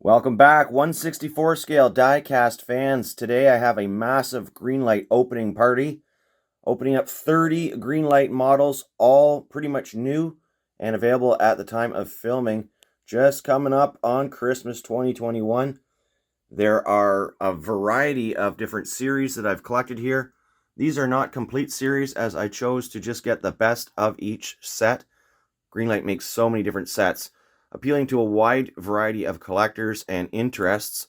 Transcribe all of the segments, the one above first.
Welcome back, 1/64 scale die-cast fans. Today I have a massive Greenlight opening party. Opening up 30 Greenlight models, all pretty much new and available at the time of filming. Just coming up on Christmas 2021. There are a variety of different series that I've collected here. These are not complete series as I chose to just get the best of each set. Greenlight makes so many different sets, appealing to a wide variety of collectors and interests.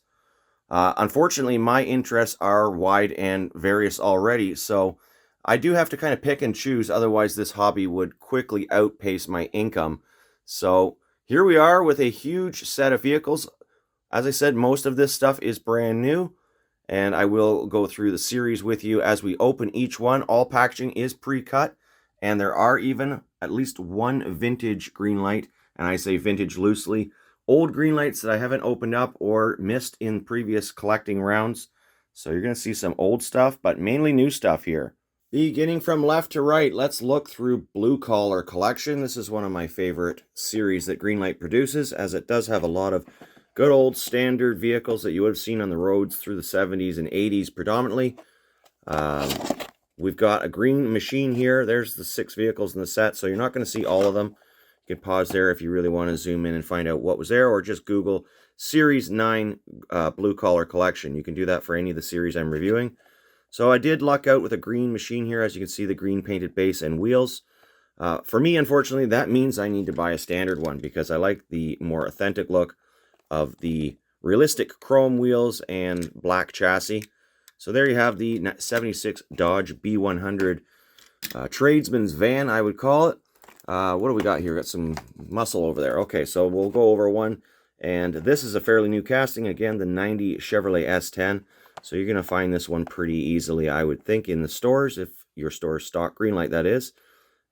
Unfortunately, my interests are wide and various already, so I do have to kind of pick and choose, otherwise this hobby would quickly outpace my income. So here we are with a huge set of vehicles. As I said, most of this stuff is brand new, and I will go through the series with you as we open each one. All packaging is pre-cut, and there are even at least one vintage Greenlight, and I say vintage loosely, old Greenlights that I haven't opened up or missed in previous collecting rounds. So you're going to see some old stuff, but mainly new stuff here. Beginning from left to right, let's look through Blue Collar Collection. This is one of my favorite series that Greenlight produces, as it does have a lot of good old standard vehicles that you would have seen on the roads through the 70s and 80s predominantly. We've got a green machine here. There's the 6 vehicles in the set, so you're not going to see all of them. You can pause there if you really want to zoom in and find out what was there, or just Google Series 9 Blue Collar Collection. You can do that for any of the series I'm reviewing. So I did luck out with a green machine here. As you can see, the green painted base and wheels. For me, unfortunately, that means I need to buy a standard one because I like the more authentic look of the realistic chrome wheels and black chassis. So there you have the 76 Dodge B100 tradesman's van, I would call it. What do we got here? Got some muscle over there. Okay, so we'll go over one. And this is a fairly new casting. Again, the 90 Chevrolet S10. So you're going to find this one pretty easily, I would think, in the stores, if your store stock Greenlight, that is.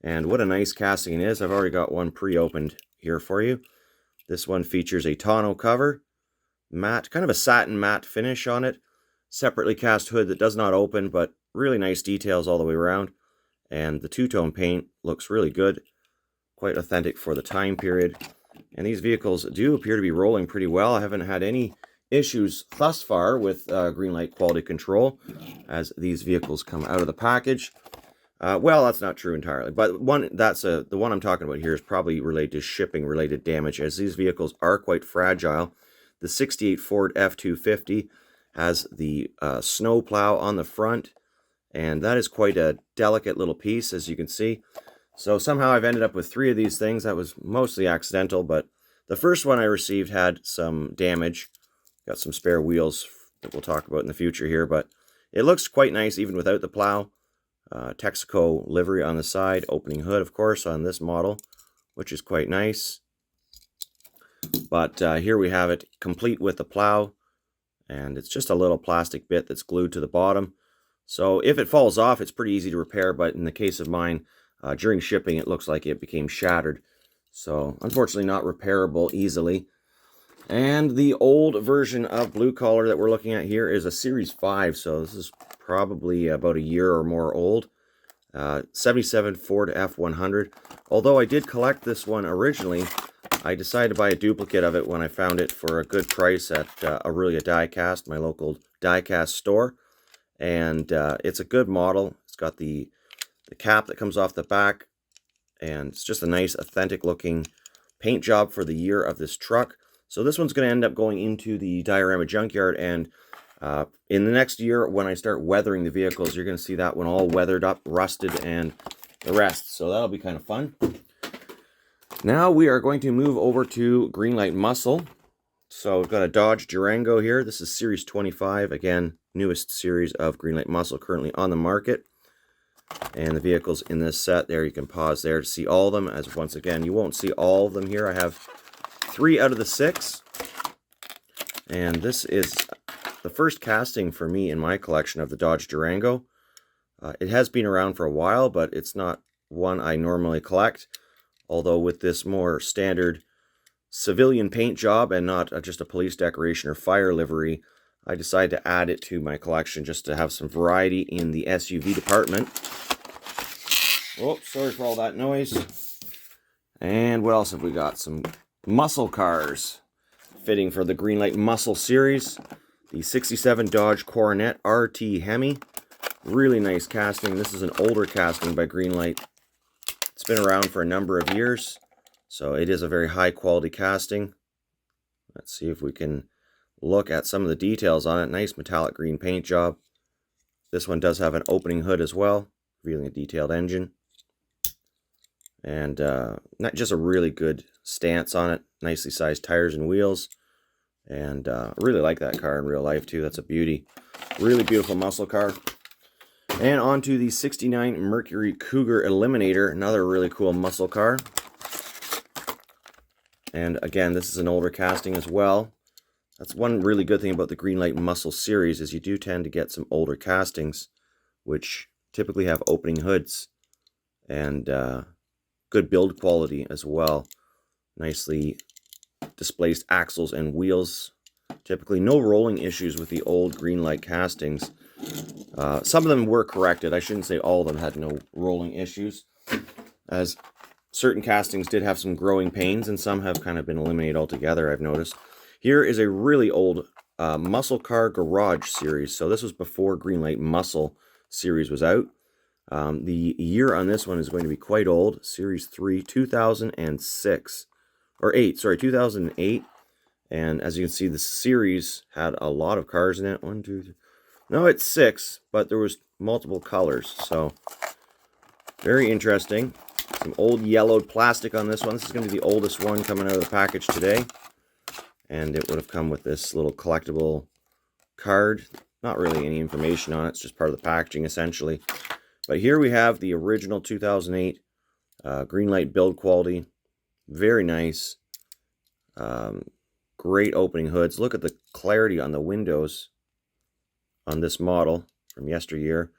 And what a nice casting it is. I've already got one pre-opened here for you. This one features a tonneau cover, matte, kind of a satin matte finish on it. Separately cast hood that does not open, but really nice details all the way around. And the two-tone paint looks really good. Quite authentic for the time period. And these vehicles do appear to be rolling pretty well. I haven't had any issues thus far with Greenlight quality control as these vehicles come out of the package. Well, that's not true entirely, but the one I'm talking about here is probably related to shipping related damage, as these vehicles are quite fragile. The 68 Ford F-250 has the snow plow on the front, and that is quite a delicate little piece, as you can see. So somehow I've ended up with 3 of these things. That was mostly accidental, but the first one I received had some damage. Got some spare wheels that we'll talk about in the future here, but it looks quite nice even without the plow. Texaco livery on the side, opening hood, of course, on this model, which is quite nice. But here we have it complete with the plow, and it's just a little plastic bit that's glued to the bottom. So if it falls off, it's pretty easy to repair, but in the case of mine, during shipping, it looks like it became shattered. So unfortunately not repairable easily. And the old version of Blue Collar that we're looking at here is a Series 5, so this is probably about a year or more old. 77 Ford F100. Although I did collect this one originally, I decided to buy a duplicate of it when I found it for a good price at Aurelia Diecast, my local diecast store. And it's a good model. It's got the cap that comes off the back, and it's just a nice, authentic looking paint job for the year of this truck. So this one's going to end up going into the diorama junkyard, and in the next year, when I start weathering the vehicles, you're going to see that one all weathered up, rusted, and the rest. So that'll be kind of fun. Now we are going to move over to Greenlight Muscle. So we've got a Dodge Durango here. This is Series 25. Again, newest series of Greenlight Muscle currently on the market. And the vehicles in this set there, you can pause there to see all of them. As once again, you won't see all of them here. I have 3 out of the 6. And this is the first casting for me in my collection of the Dodge Durango. It has been around for a while, but it's not one I normally collect. Although with this more standard civilian paint job and not just a police decoration or fire livery, I decided to add it to my collection just to have some variety in the SUV department. Oh, sorry for all that noise. And what else have we got? Some muscle cars. fitting for the Greenlight Muscle Series. The 67 Dodge Coronet RT Hemi. Really nice casting. This is an older casting by Greenlight. It's been around for a number of years, so it is a very high quality casting. Let's see if we can look at some of the details on it. Nice metallic green paint job. This one does have an opening hood as well, revealing a detailed engine. And not just a really good stance on it. Nicely sized tires and wheels. And I really like that car in real life too. That's a beauty. Really beautiful muscle car. And on to the 69 Mercury Cougar Eliminator. Another really cool muscle car. And again, this is an older casting as well. That's one really good thing about the Greenlight Muscle series is you do tend to get some older castings, which typically have opening hoods and good build quality as well. Nicely displaced axles and wheels. Typically no rolling issues with the old Greenlight castings. Some of them were corrected. I shouldn't say all of them had no rolling issues, as certain castings did have some growing pains, and some have kind of been eliminated altogether, I've noticed. Here is a really old muscle car garage series. So this was before Greenlight Muscle series was out. The year on this one is going to be quite old. Series 3, 2006. Or 8, sorry, 2008. And as you can see, the series had a lot of cars in it. 1, 2, 3. No, it's 6, but there was multiple colors. So, very interesting. Some old yellowed plastic on this one. This is going to be the oldest one coming out of the package today. And it would have come with this little collectible card. Not really any information on it. It's just part of the packaging, essentially. But here we have the original 2008 Greenlight build quality. Very nice. Great opening hoods. Look at the clarity on the windows on this model from yesteryear.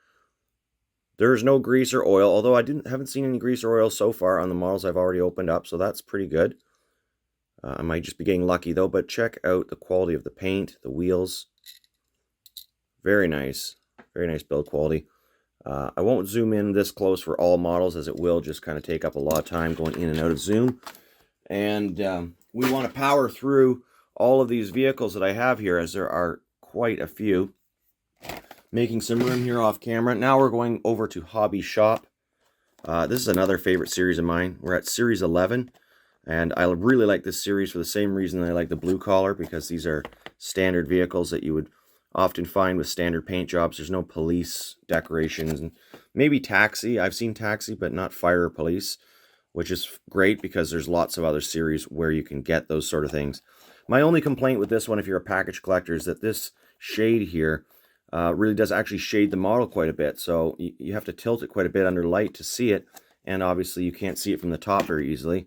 There is no grease or oil, although I haven't seen any grease or oil so far on the models I've already opened up, so that's pretty good. I might just be getting lucky though, but check out the quality of the paint, the wheels. Very nice build quality. I won't zoom in this close for all models, as it will just kind of take up a lot of time going in and out of zoom. And we want to power through all of these vehicles that I have here, as there are quite a few. Making some room here off camera. Now we're going over to Hobby Shop. This is another favorite series of mine. We're at Series 11. And I really like this series for the same reason that I like the blue collar, because these are standard vehicles that you would often find with standard paint jobs. There's no police decorations. And maybe taxi. I've seen taxi, but not fire or police, which is great because there's lots of other series where you can get those sort of things. My only complaint with this one, if you're a package collector, is that this shade here really does actually shade the model quite a bit. So you have to tilt it quite a bit under light to see it. And obviously you can't see it from the top very easily.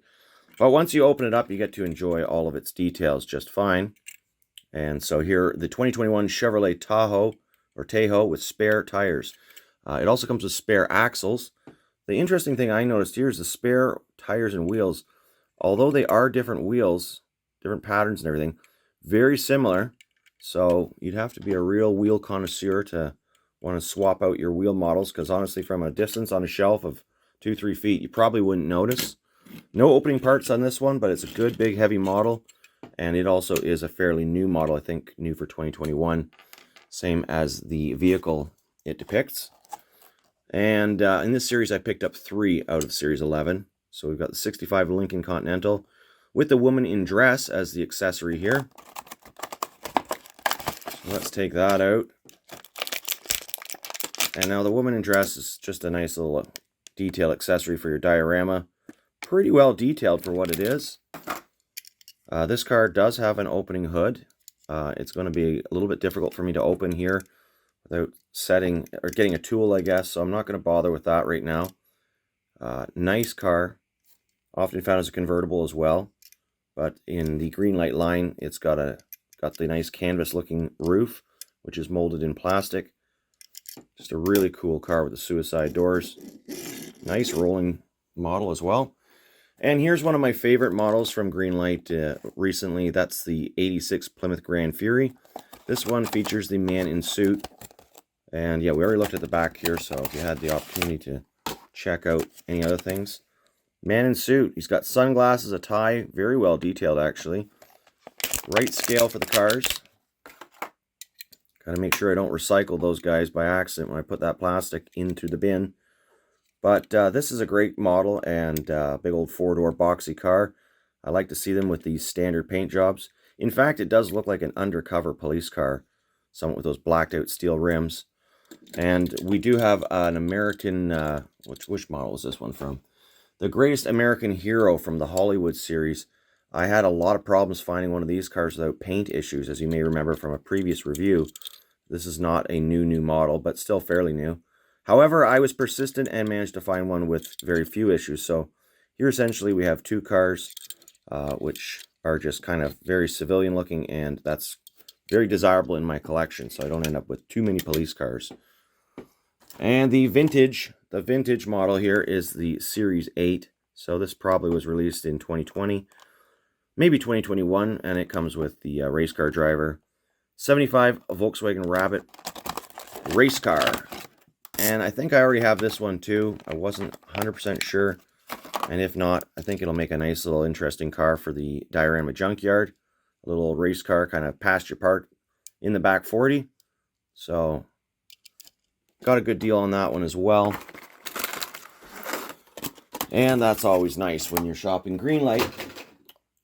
But once you open it up, you get to enjoy all of its details just fine. And so here, the 2021 Chevrolet Tahoe with spare tires. It also comes with spare axles. The interesting thing I noticed here is the spare tires and wheels. Although they are different wheels, different patterns and everything, very similar. So you'd have to be a real wheel connoisseur to want to swap out your wheel models, because honestly, from a distance on a shelf of 2-3 feet, you probably wouldn't notice. No opening parts on this one, but it's a good, big, heavy model. And it also is a fairly new model, I think new for 2021. Same as the vehicle it depicts. And in this series, I picked up 3 out of Series 11. So we've got the 65 Lincoln Continental with the woman in dress as the accessory here. So let's take that out. And now the woman in dress is just a nice little detail accessory for your diorama. Pretty well detailed for what it is. This car does have an opening hood. It's going to be a little bit difficult for me to open here without setting or getting a tool, I guess. So I'm not going to bother with that right now. Nice car. Often found as a convertible as well. But in the Greenlight line, it's got the nice canvas looking roof, which is molded in plastic. Just a really cool car with the suicide doors. Nice rolling model as well. And here's one of my favorite models from Greenlight recently. That's the 86 Plymouth Grand Fury. This one features the man in suit. And yeah, we already looked at the back here, so if you had the opportunity to check out any other things. Man in suit. He's got sunglasses, a tie, very well detailed actually. right scale for the cars. Got to make sure I don't recycle those guys by accident when I put that plastic into the bin. But this is a great model and big old four-door boxy car. I like to see them with these standard paint jobs. In fact, it does look like an undercover police car, somewhat with those blacked out steel rims. And we do have an American, which model is this one from? The Greatest American Hero from the Hollywood series. I had a lot of problems finding one of these cars without paint issues, as you may remember from a previous review. This is not a new model, but still fairly new. However, I was persistent and managed to find one with very few issues. So here essentially we have two cars, which are just kind of very civilian looking, and that's very desirable in my collection, so I don't end up with too many police cars. And the vintage model here is the Series 8. So this probably was released in 2020, maybe 2021, and it comes with the race car driver. 75 Volkswagen Rabbit race car. And I think I already have this one too. I wasn't 100% sure. And if not, I think it'll make a nice little interesting car for the diorama junkyard. A little race car, kind of pasture park in the back 40. So, got a good deal on that one as well. And that's always nice when you're shopping Greenlight.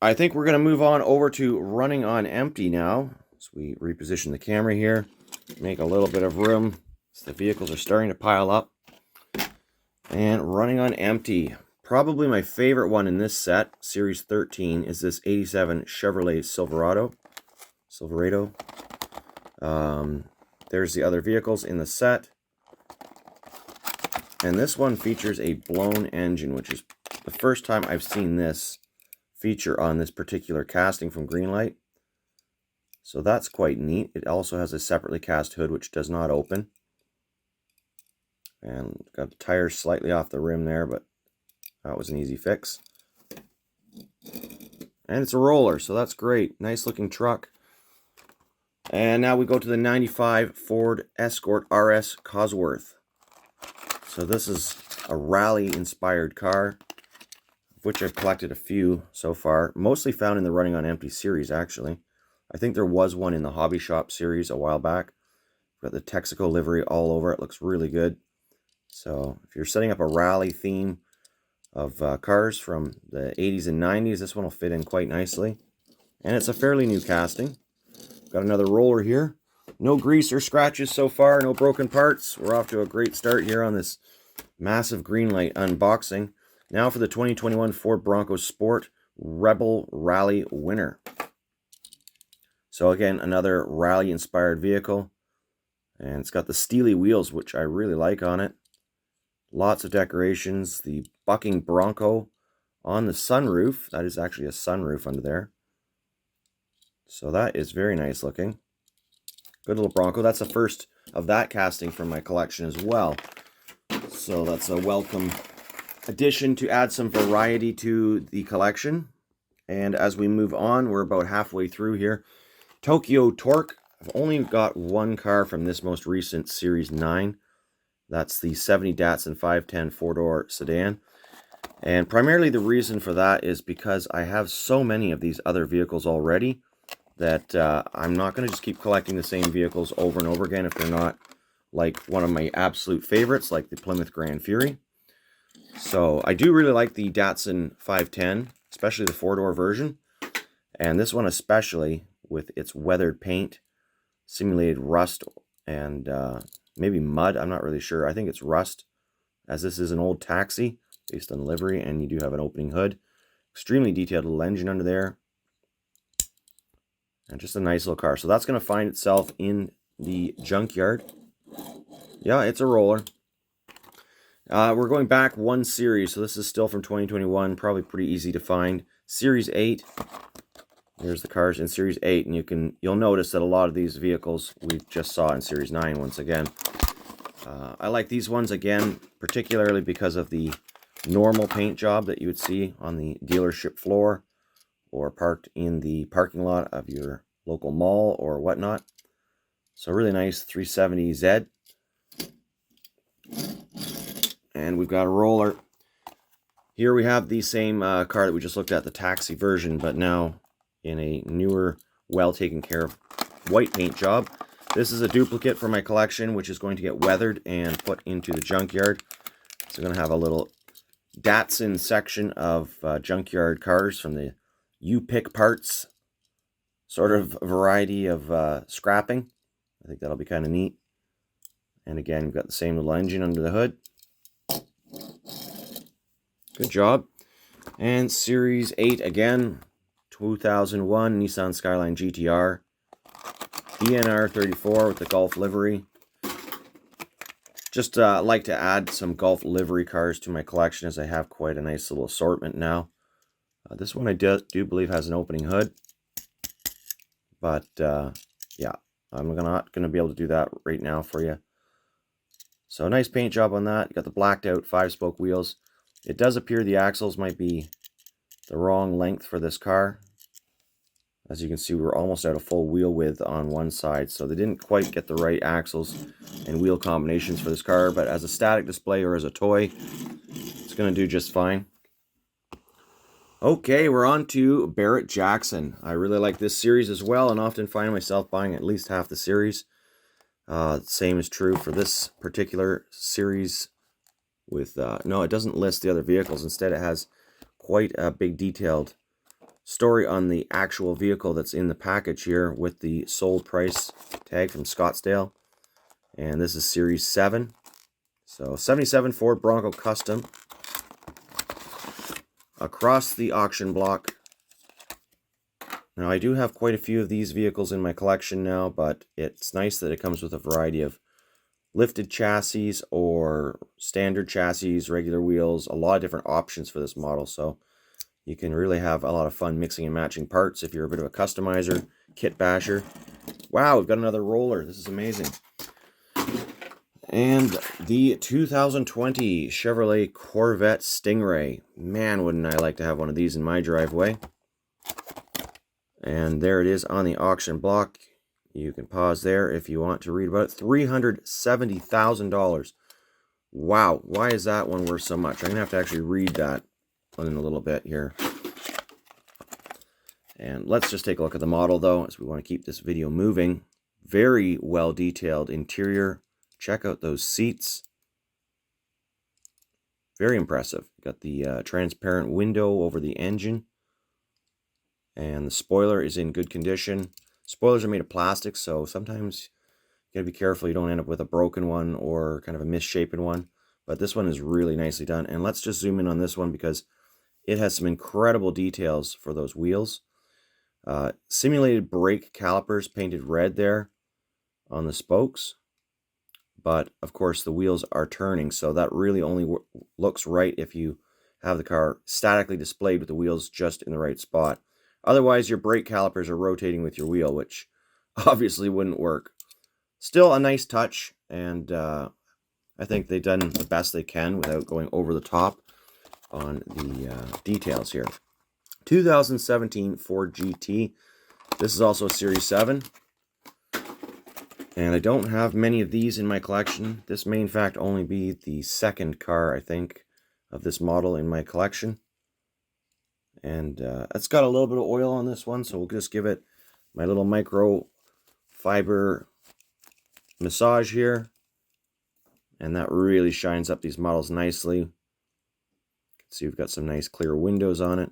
I think we're going to move on over to running on empty now. So we reposition the camera here, make a little bit of room. So the vehicles are starting to pile up. And running on empty. Probably my favorite one in this set, Series 13, is this 87 Chevrolet Silverado. There's the other vehicles in the set. And this one features a blown engine, which is the first time I've seen this feature on this particular casting from Greenlight. So that's quite neat. It also has a separately cast hood, which does not open. And got the tires slightly off the rim there, but that was an easy fix. And it's a roller, so that's great. Nice looking truck. And now we go to the 95 Ford Escort RS Cosworth. So this is a rally-inspired car, of which I've collected a few so far. Mostly found in the Running on Empty series, actually. I think there was one in the Hobby Shop series a while back. Got the Texaco livery all over it. Looks really good. So if you're setting up a rally theme of cars from the 80s and 90s, this one will fit in quite nicely. And it's a fairly new casting. Got another roller here. No grease or scratches so far, no broken parts. We're off to a great start here on this massive Greenlight unboxing. Now for the 2021 Ford Bronco Sport Rebel Rally winner. So again, another rally-inspired vehicle. And it's got the steely wheels, which I really like on it. Lots of decorations. The bucking Bronco on the sunroof. That is actually a sunroof under there. So that is very nice looking. Good little Bronco. That's the first of that casting from my collection as well. So that's a welcome addition to add some variety to the collection. And as we move on, we're about halfway through here. Tokyo Torque. I've only got one car from this most recent Series 9. That's the 70 Datsun 510 four-door sedan. And primarily the reason for that is because I have so many of these other vehicles already that I'm not going to just keep collecting the same vehicles over and over again if they're not like one of my absolute favorites, like the Plymouth Grand Fury. So I do really like the Datsun 510, especially the four-door version. And this one especially, with its weathered paint, simulated rust, and maybe mud. I'm not really sure. I think it's rust, as this is an old taxi based on livery, and you do have an opening hood. Extremely detailed little engine under there. And just a nice little car. So that's going to find itself in the junkyard. Yeah, it's a roller. We're going back one series, so this is still from 2021. Probably pretty easy to find. Series 8. There's the cars in Series 8, and you'll notice that a lot of these vehicles we just saw in Series 9 once again. I like these ones again, particularly because of the normal paint job that you would see on the dealership floor or parked in the parking lot of your local mall or whatnot. So really nice 370Z. And we've got a roller. Here we have the same car that we just looked at, the taxi version, but now in a newer well taken care of white paint job. This is a duplicate for my collection, which is going to get weathered and put into the junkyard. So I'm going to have a little Datsun section of junkyard cars from the You Pick Parts sort of variety of scrapping. I think that'll be kind of neat. And again, you've got the same little engine under the hood. Good job. And Series 8 again, 2001 Nissan Skyline GTR. DNR 34 with the Golf livery. Just like to add some Golf livery cars to my collection, as I have quite a nice little assortment now. This one I do believe has an opening hood. But yeah, I'm not going to be able to do that right now for you. So nice paint job on that. You got the blacked out 5-spoke wheels. It does appear the axles might be the wrong length for this car. As you can see, we're almost out of full wheel width on one side, so they didn't quite get the right axles and wheel combinations for this car, but as a static display or as a toy, it's going to do just fine. Okay, we're on to Barrett Jackson. I really like this series as well, and often find myself buying at least half the series. Same is true for this particular series with, no, it doesn't list the other vehicles. Instead, it has quite a big detailed story on the actual vehicle that's in the package here with the sold price tag from Scottsdale. And this is Series 7. So 77 Ford Bronco Custom. Across the auction block. Now I do have quite a few of these vehicles in my collection now, but it's nice that it comes with a variety of lifted chassis or standard chassis, regular wheels, a lot of different options for this model. So you can really have a lot of fun mixing and matching parts if you're a bit of a customizer, kit basher. Wow, we've got another roller. This is amazing. And the 2020 Chevrolet Corvette Stingray. Man, wouldn't I like to have one of these in my driveway. And there it is on the auction block. You can pause there if you want to read about it. $370,000. Wow, why is that one worth so much? I'm going to have to actually read that in a little bit here. And let's just take a look at the model though, as we want to keep this video moving. Very well detailed interior. Check out those seats. Very impressive. Got the transparent window over the engine. And the spoiler is in good condition. Spoilers are made of plastic, so sometimes you gotta be careful you don't end up with a broken one or kind of a misshapen one. But this one is really nicely done. And let's just zoom in on this one because it has some incredible details for those wheels. Simulated brake calipers painted red there on the spokes. But, of course, the wheels are turning, so that really only looks right if you have the car statically displayed with the wheels just in the right spot. Otherwise, your brake calipers are rotating with your wheel, which obviously wouldn't work. Still a nice touch, and I think they've done the best they can without going over the top on the details here. 2017 Ford GT. This is also a Series 7. And I don't have many of these in my collection. This may in fact only be the second car, I think, of this model in my collection. And it's got a little bit of oil on this one, so we'll just give it my little micro fiber massage here. And that really shines up these models nicely. You can see we've got some nice clear windows on it.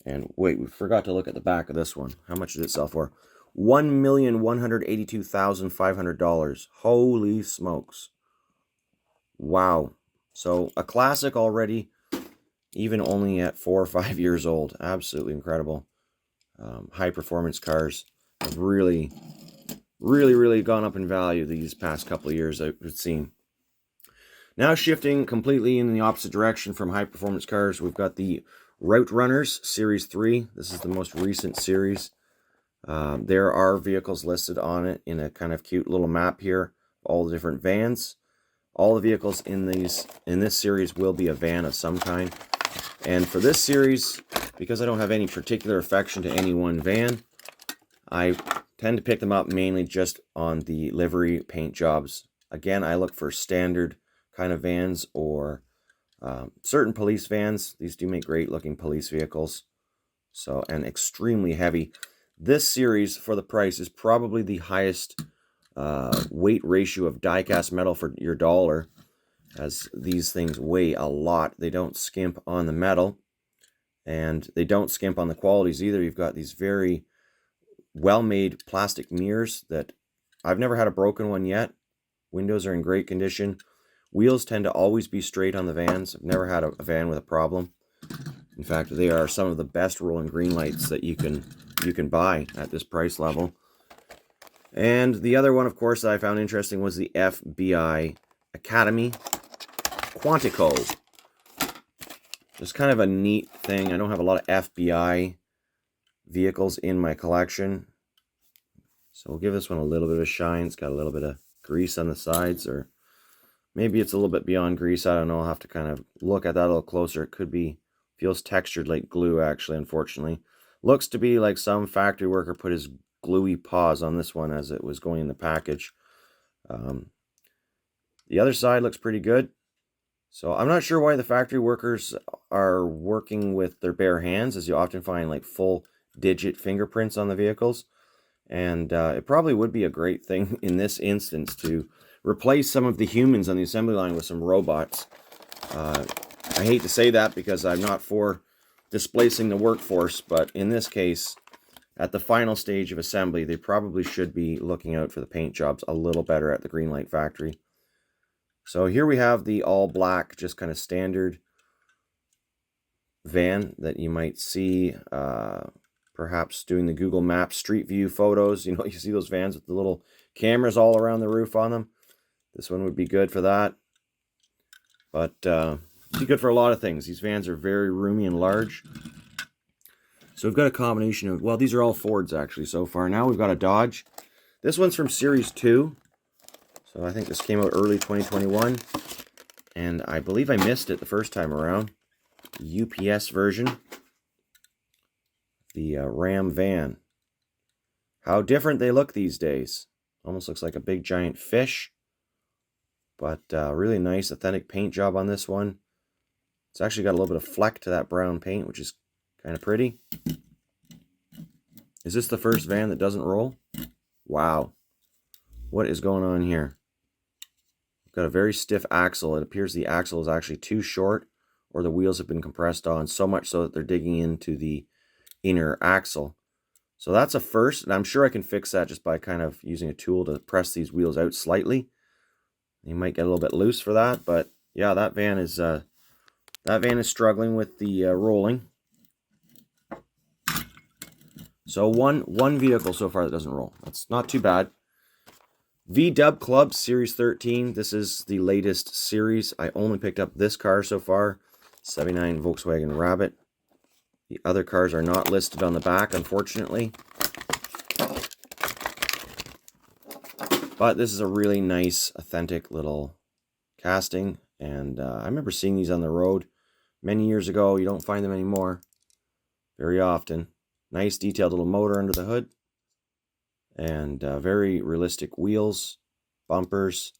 And wait, we forgot to look at the back of this one. How much did it sell for? $1,182,500. Holy smokes. Wow. So a classic already, even only at 4 or 5 years old. Absolutely incredible. High performance cars have really gone up in value these past couple of years, I've seen. Now shifting completely in the opposite direction from high performance cars, we've got the Route Runners Series 3. This is the most recent series. There are vehicles listed on it in a kind of cute little map here, all the different vans. All the vehicles in this series will be a van of some kind. And for this series, because I don't have any particular affection to any one van, I tend to pick them up mainly just on the livery paint jobs. Again, I look for standard kind of vans or certain police vans. These do make great looking police vehicles. So, and extremely heavy. This series, for the price, is probably the highest weight ratio of die-cast metal for your dollar, as these things weigh a lot. They don't skimp on the metal, and they don't skimp on the qualities either. You've got these very well-made plastic mirrors that I've never had a broken one yet. Windows are in great condition. Wheels tend to always be straight on the vans. I've never had a van with a problem. In fact, they are some of the best rolling Greenlights that you can buy at this price level. And the other one, of course, that I found interesting was the FBA Quantico. It's kind of a neat thing. I don't have a lot of FBI vehicles in my collection, so we'll give this one a little bit of a shine. It's got a little bit of grease on the sides, or maybe it's a little bit beyond grease. I don't know. I'll have to kind of look at that a little closer. It could be, feels textured like glue, actually, unfortunately. Looks to be like some factory worker put his gluey paws on this one as it was going in the package. The other side looks pretty good. So I'm not sure why the factory workers are working with their bare hands, as you often find like full digit fingerprints on the vehicles. And it probably would be a great thing in this instance to replace some of the humans on the assembly line with some robots. I hate to say that because I'm not for displacing the workforce, but in this case, at the final stage of assembly, they probably should be looking out for the paint jobs a little better at the Greenlight factory. So here we have the all black, just kind of standard van that you might see perhaps doing the Google Maps Street View photos. You know, you see those vans with the little cameras all around the roof on them. This one would be good for that. But it'd be good for a lot of things. These vans are very roomy and large. So we've got a combination of, well, these are all Fords actually so far. Now we've got a Dodge. This one's from Series 2. So I think this came out early 2021. And I believe I missed it the first time around. The UPS version. The Ram van. How different they look these days. Almost looks like a big giant fish. But really nice authentic paint job on this one. It's actually got a little bit of fleck to that brown paint, which is kind of pretty. Is this the first van that doesn't roll? Wow. What is going on here? We've got a very stiff axle. It appears the axle is actually too short, or the wheels have been compressed on so much so that they're digging into the inner axle. So that's a first, and I'm sure I can fix that just by kind of using a tool to press these wheels out slightly. You might get a little bit loose for that, but yeah, that van is struggling with the rolling. So one vehicle so far that doesn't roll. That's not too bad. V-Dub Club Series 13. This is the latest series. I only picked up this car so far. 79 Volkswagen Rabbit. The other cars are not listed on the back, unfortunately. But this is a really nice, authentic little casting. And I remember seeing these on the road many years ago. You don't find them anymore very often. Nice detailed little motor under the hood. And very realistic wheels, bumpers.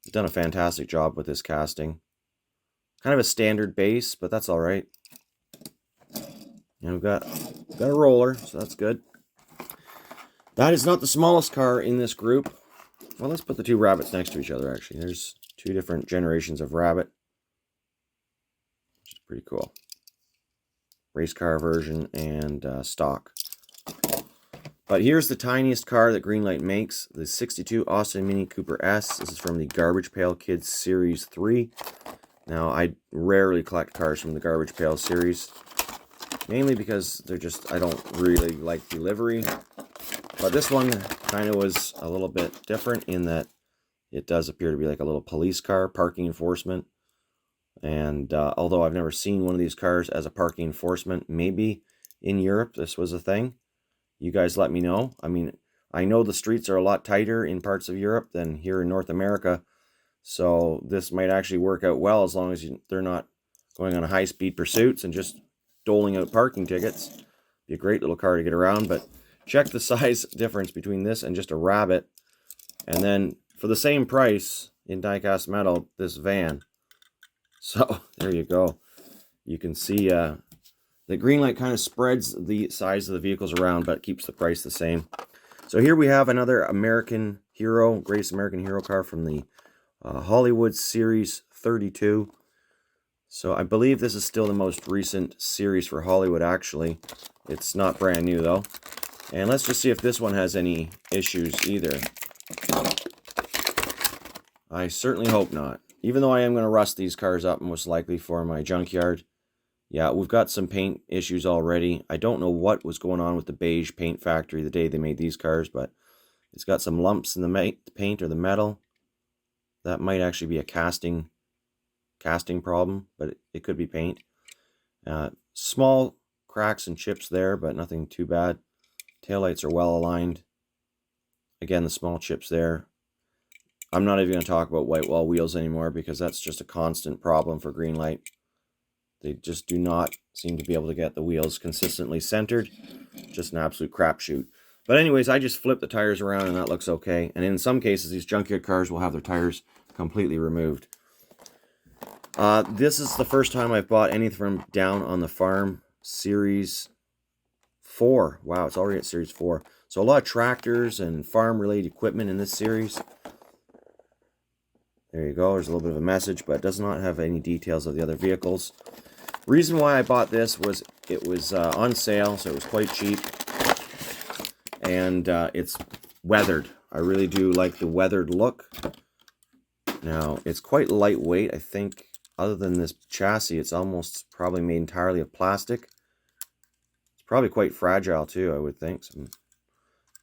They've done a fantastic job with this casting. Kind of a standard base, but that's all right. And we've got a roller, so that's good. That is not the smallest car in this group. Well, let's put the two Rabbits next to each other, actually. There's two different generations of Rabbit, which is pretty cool. Race car version and stock. But here's the tiniest car that Greenlight makes, the 62 Austin Mini Cooper S. This is from the Garbage Pail Kids Series 3. Now, I rarely collect cars from the Garbage Pail series, mainly because they're just, I don't really like the livery. But this one kind of was a little bit different in that it does appear to be like a little police car, parking enforcement. And although I've never seen one of these cars as a parking enforcement, maybe in Europe this was a thing. You guys let me know. I mean, I know the streets are a lot tighter in parts of Europe than here in North America. So this might actually work out well as long as they're not going on high-speed pursuits and just doling out parking tickets. Be a great little car to get around, but check the size difference between this and just a Rabbit. And then for the same price in die-cast metal, this van. So there you go. You can see the The Greenlight kind of spreads the size of the vehicles around, but keeps the price the same. So here we have another American Hero, greatest American Hero car from the Hollywood Series 32. So I believe this is still the most recent series for Hollywood, actually. It's not brand new, though. And let's just see if this one has any issues either. I certainly hope not. Even though I am going to rust these cars up most likely for my junkyard. Yeah, we've got some paint issues already. I don't know what was going on with the beige paint factory the day they made these cars, but it's got some lumps in the paint or the metal. That might actually be a casting problem, but it could be paint. Small cracks and chips there, but nothing too bad. Taillights are well aligned. Again, the small chips there. I'm not even going to talk about white wall wheels anymore because that's just a constant problem for Greenlight. They just do not seem to be able to get the wheels consistently centered. Just an absolute crapshoot. But anyways, I just flipped the tires around and that looks okay. And in some cases, these junkyard cars will have their tires completely removed. This is the first time I've bought anything from Down on the Farm Series 4. Wow, it's already at Series 4. So a lot of tractors and farm-related equipment in this series. There you go. There's a little bit of a message, but it does not have any details of the other vehicles. Reason why I bought this was it was on sale, so it was quite cheap. And it's weathered. I really do like the weathered look. Now, it's quite lightweight. I think, other than this chassis, it's almost probably made entirely of plastic. It's probably quite fragile, too, I would think.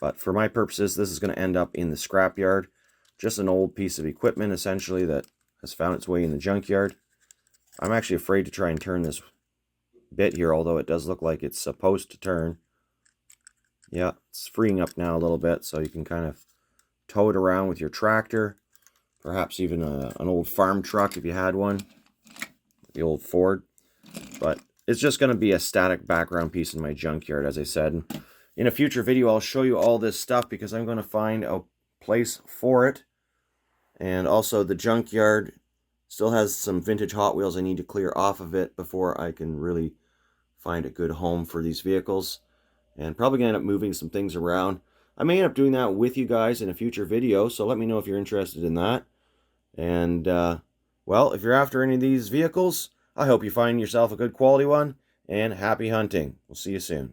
But for my purposes, this is going to end up in the scrapyard. Just an old piece of equipment, essentially, that has found its way in the junkyard. I'm actually afraid to try and turn this bit here, although it does look like it's supposed to turn. Yeah, it's freeing up now a little bit, so you can kind of tow it around with your tractor. Perhaps even an old farm truck if you had one. The old Ford. But it's just going to be a static background piece in my junkyard, as I said. In a future video, I'll show you all this stuff because I'm going to find a place for it. And also the junkyard still has some vintage Hot Wheels I need to clear off of it before I can really find a good home for these vehicles. And probably going to end up moving some things around. I may end up doing that with you guys in a future video, so let me know if you're interested in that. And, well, if you're after any of these vehicles, I hope you find yourself a good quality one, and happy hunting. We'll see you soon.